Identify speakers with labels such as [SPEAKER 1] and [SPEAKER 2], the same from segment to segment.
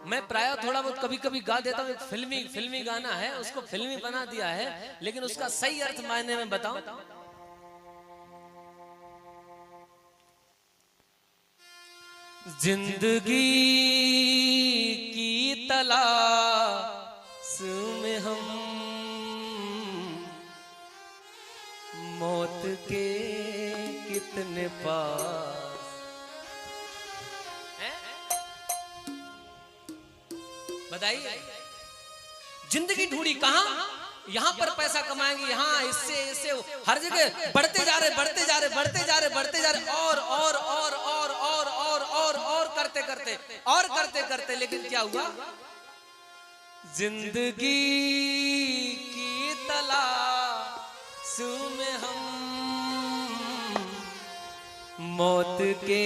[SPEAKER 1] मैं प्राय थोड़ा बहुत कभी कभी गा देता हूँ। एक फिल्मी गाना है, उसको फिल्मी बना दिया है, लेकिन उसका सही अर्थ मायने में बताऊं। जिंदगी की तलाश में हम मौत के कितने पास। बताइए, जिंदगी ढूंढी कहां? यहां पर पैसा कमाएंगे, यहां इससे हर जगह बढ़ते जा रहे और करते करते लेकिन क्या हुआ? जिंदगी की तलाश में हम मौत के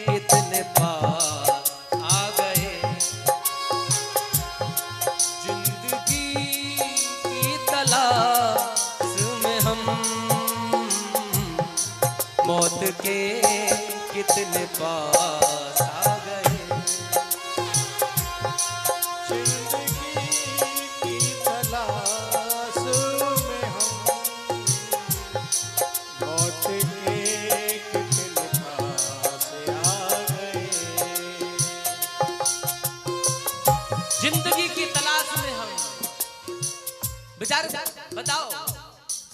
[SPEAKER 1] कितने पास आ गए। जिंदगी की तलाश में हम मौत के कितने पास आ गए।
[SPEAKER 2] जिंदगी की तलाश में हम मौत के कितने पास आ गए।
[SPEAKER 1] जिंदगी की तलाश में हम, बेचारे बताओ,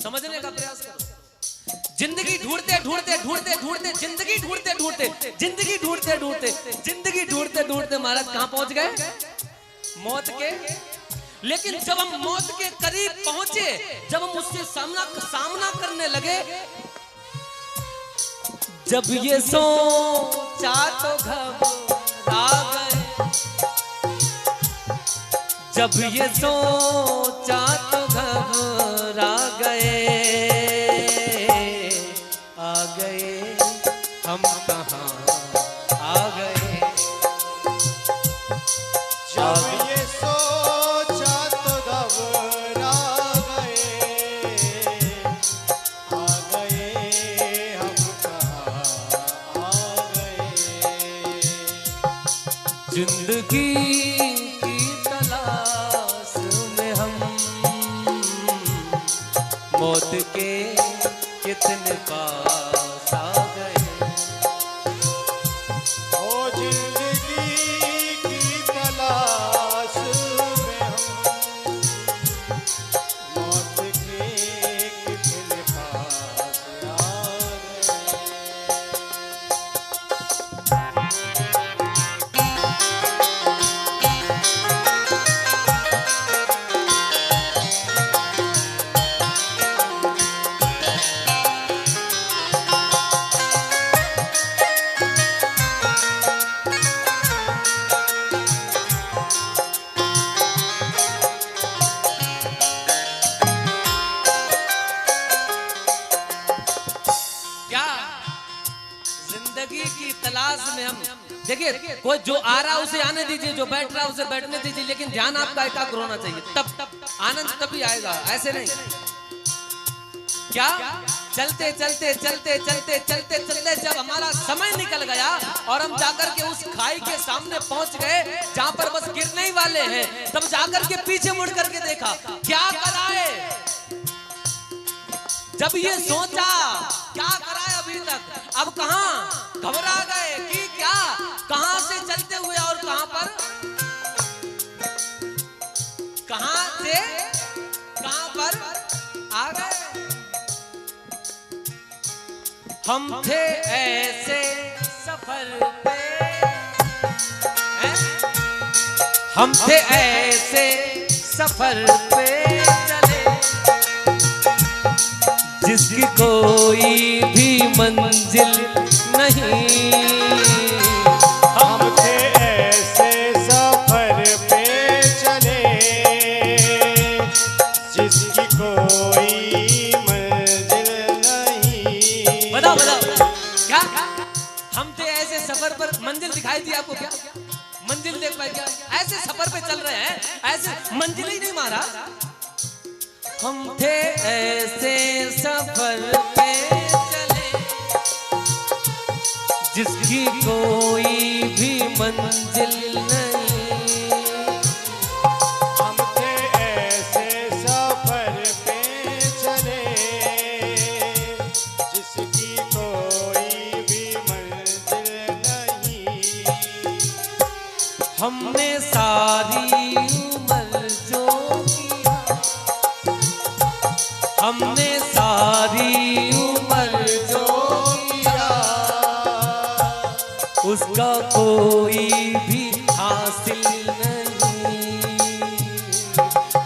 [SPEAKER 1] समझने का प्रयास करो। जिंदगी ढूंढते ढूंढते महाराज कहां पहुंच गए? मौत के। लेकिन जब हम मौत के करीब पहुंचे, जब हम उससे सामना करने लगे, जब ये सोचा तो घबरा गए, जब ये सोचा तो घबरा गए। आ गए हम कहां आ गए।
[SPEAKER 2] जब ये सोचा तो घबरा गए, आ गए हम कहां आ गए।
[SPEAKER 1] जिंदगी की तलाश में हम मौत के कितने पास आ गए।
[SPEAKER 2] ओ जिंदगी की तलाश में हम मौत के कितने पास आ गए।
[SPEAKER 1] क्या जिंदगी की तलाश में हम, देखिए कोई जो आ रहा उसे आने दीजिए, जो बैठ रहा उसे बैठने दीजिए, लेकिन ध्यान आपका एकाग्र होना चाहिए, तब आनंद तभी आएगा, ऐसे नहीं। क्या चलते जब हमारा समय निकल गया और हम जाकर के उस खाई के सामने पहुंच गए जहां पर बस गिरने ही वाले हैं, तब जाकर के पीछे मुड़ करके देखा, क्या कराए? जब ये सोचा क्या कराए अभी तक, अब कहां घबरा गए कि क्या, कहां से चलते हुए और कहां पर, कहां से कहां पर आ गए। हम थे ऐसे सफर पे, हम थे ऐसे सफर पे चले, जिसकी कोई भी मंजिल नहीं।
[SPEAKER 2] हम थे ऐसे सफर पे चले, जिसकी कोई मंजिल नहीं।
[SPEAKER 1] बताओ क्या? हम थे ऐसे सफर पर, मंजिल दिखाई दी आपको क्या? मंजिल देख पाए क्या? ऐसे सफर पे चल रहे हैं, ऐसे मंजिल ही नहीं मारा। हम थे ऐसे सफर पे चले, जिसकी कोई भी मंजिल नहीं। हमने सारी उम्र जो किया, हमने सारी उम्र जो किया, उसका कोई भी हासिल नहीं।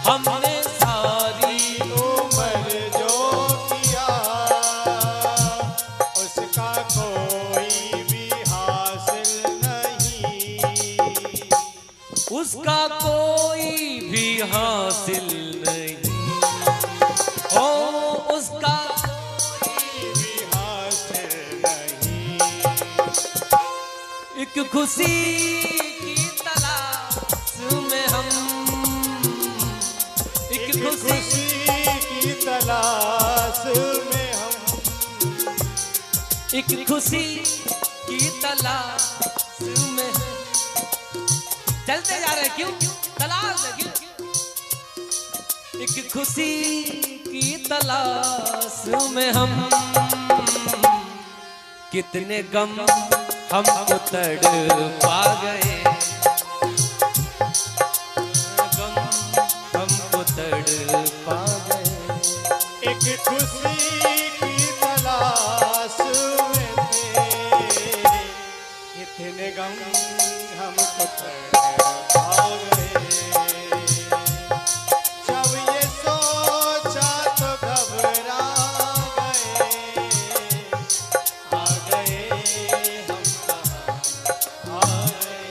[SPEAKER 1] हमने सारी
[SPEAKER 2] उम्र जो किया, उसका कोई भी हासिल नहीं।
[SPEAKER 1] उसका कोई भी हासिल नहीं। ओ उसका
[SPEAKER 2] कोई भी हासिल नहीं।
[SPEAKER 1] एक खुशी की तलाश में हम, एक खुशी
[SPEAKER 2] खुशी की तलाश में हम,
[SPEAKER 1] एक खुशी की तलाश में हम। चलते जा रहे क्यों? तलाश है क्यों? एक खुशी की तलाश में हम, कितने गम हमको तड़पा गए, गम हमको तड़पा गए।
[SPEAKER 2] एक खुशी की तलाश में थे, इतने गम हमको तड़पा गए। जब ये सोचा तो घबरा गए, आ गए हम कहाँ आ गए।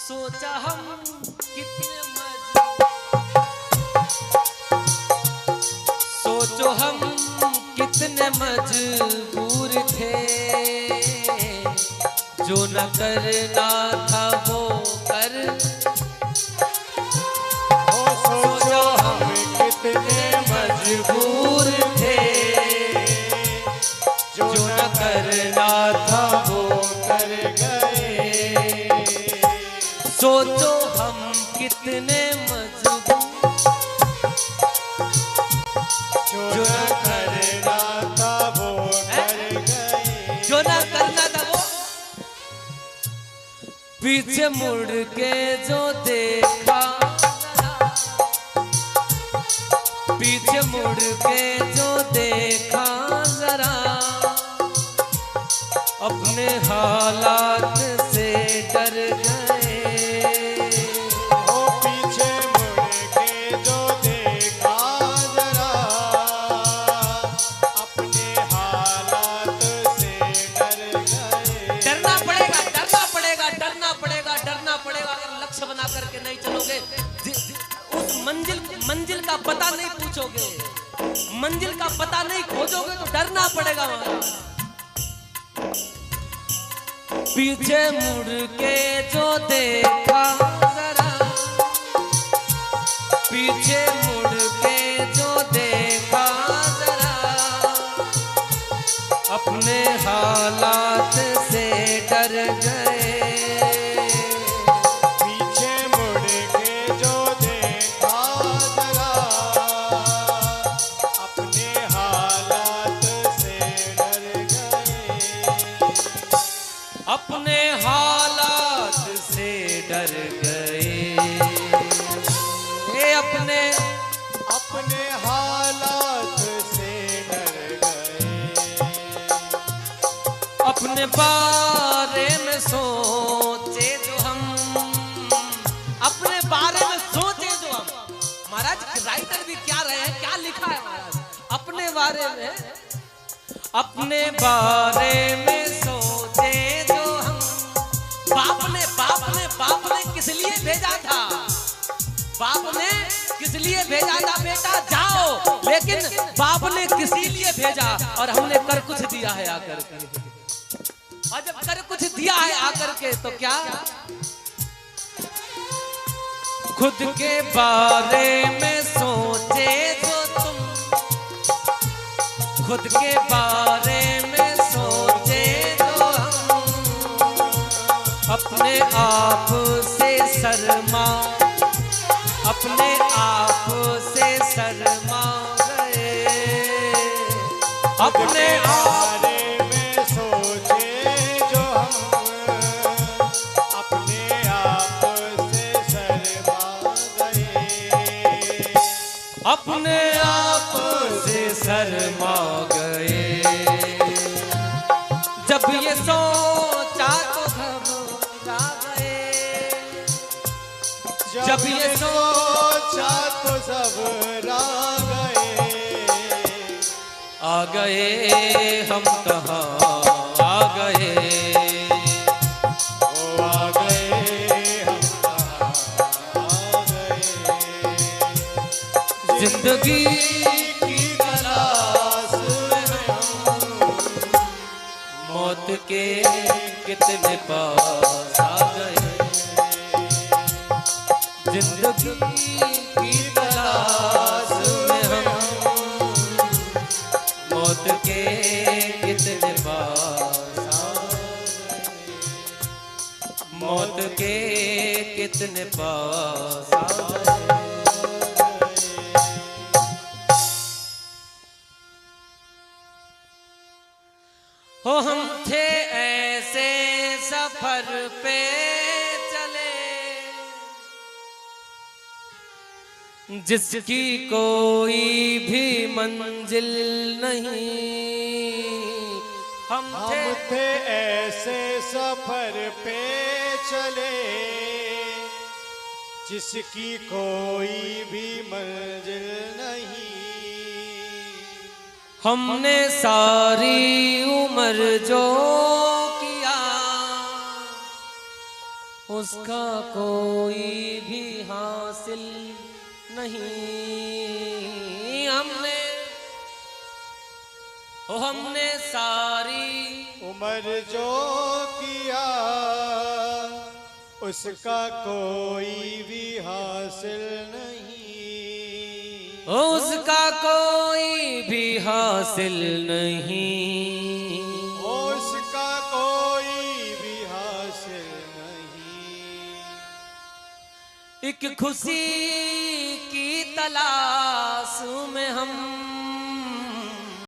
[SPEAKER 1] सोचा हम कितने सोचो हम कितने मजबूर थे, जो न करना था वो कर।
[SPEAKER 2] सोचो हम कितने
[SPEAKER 1] मजबूर थे, जो न करना था वो
[SPEAKER 2] कर गए।
[SPEAKER 1] सोचो हम कितने मजबूर,
[SPEAKER 2] जो न करना था वो कर गए।
[SPEAKER 1] जो ना करना था वो। पीछे मुड़ के जो देखा, पीछे मुड़ के जो देखा जरा, अपने हालात से डर गए।
[SPEAKER 2] ओ पीछे मुड़ के जो देखा जरा, अपने हालात से डर गए।
[SPEAKER 1] डरना पड़ेगा, डरना पड़ेगा, डरना पड़ेगा, डरना पड़ेगा। अगर लक्ष्य बना करके नहीं चलोगे, उस मंजिल का पता नहीं पूछोगे, मंजिल का पता नहीं खोजोगे, तो डरना पड़ेगा वहां। पीछे मुड़ के जो देखा जरा, पीछे मुड़ के जो देखा जरा, अपने हालात से डर गए।
[SPEAKER 2] पीछे मुड़ के जो देखा जरा, अपने हालात से डर गए।
[SPEAKER 1] अपने हालात से डर गए। ये अपने
[SPEAKER 2] हालात से डर गए।
[SPEAKER 1] अपने बारे में सोचे जो हम, अपने बारे में सोचे जो हम। महाराज राइटर भी क्या रहे हैं, क्या लिखा है महाराज अपने बारे में, अपने बारे में सोचे जो हम। बाप ने किस लिए भेजा था, बाप ने किस लिए भेजा था बेटा जाओ, लेकिन और हमने कर कुछ दिया है आकर के। और जब कर कुछ दिया है आकर के तो क्या खुद के बारे में सोचे जो तुम, खुद के बारे में सोचे जो हम, अपने आप से शर्मा, अपने आप से शर्मा गए, अपने
[SPEAKER 2] बारे में सोचे जो हम, अपने आप से शर्मा गए,
[SPEAKER 1] अपने आप से शर्मा गए। जब ये सोचा तो घबरा गए, जब ये
[SPEAKER 2] सोचा तो सब रा गए,
[SPEAKER 1] आ गए हम कहाँ आ गए,
[SPEAKER 2] ओ आ गए हम कहाँ आ गए,
[SPEAKER 1] जिंदगी
[SPEAKER 2] की तलाश में हम,
[SPEAKER 1] मौत के कितने पास आ गए, जिंदगी की तलाश में हम, मौत के कितने पास आ गए, मौत के कितने पास आ गए। हो हम थे ऐसे सफर पे चले जिसकी कोई भी मंजिल नहीं, हम
[SPEAKER 2] थे ऐसे सफर पे चले जिसकी कोई भी मंजिल नहीं,
[SPEAKER 1] हमने सारी उम्र जो किया उसका कोई भी हासिल नहीं, हमने सारी
[SPEAKER 2] उम्र जो किया उसका कोई भी हासिल नहीं,
[SPEAKER 1] उसका कोई भी हासिल नहीं,
[SPEAKER 2] उसका कोई भी हासिल नहीं।
[SPEAKER 1] एक खुशी की तलाश में हम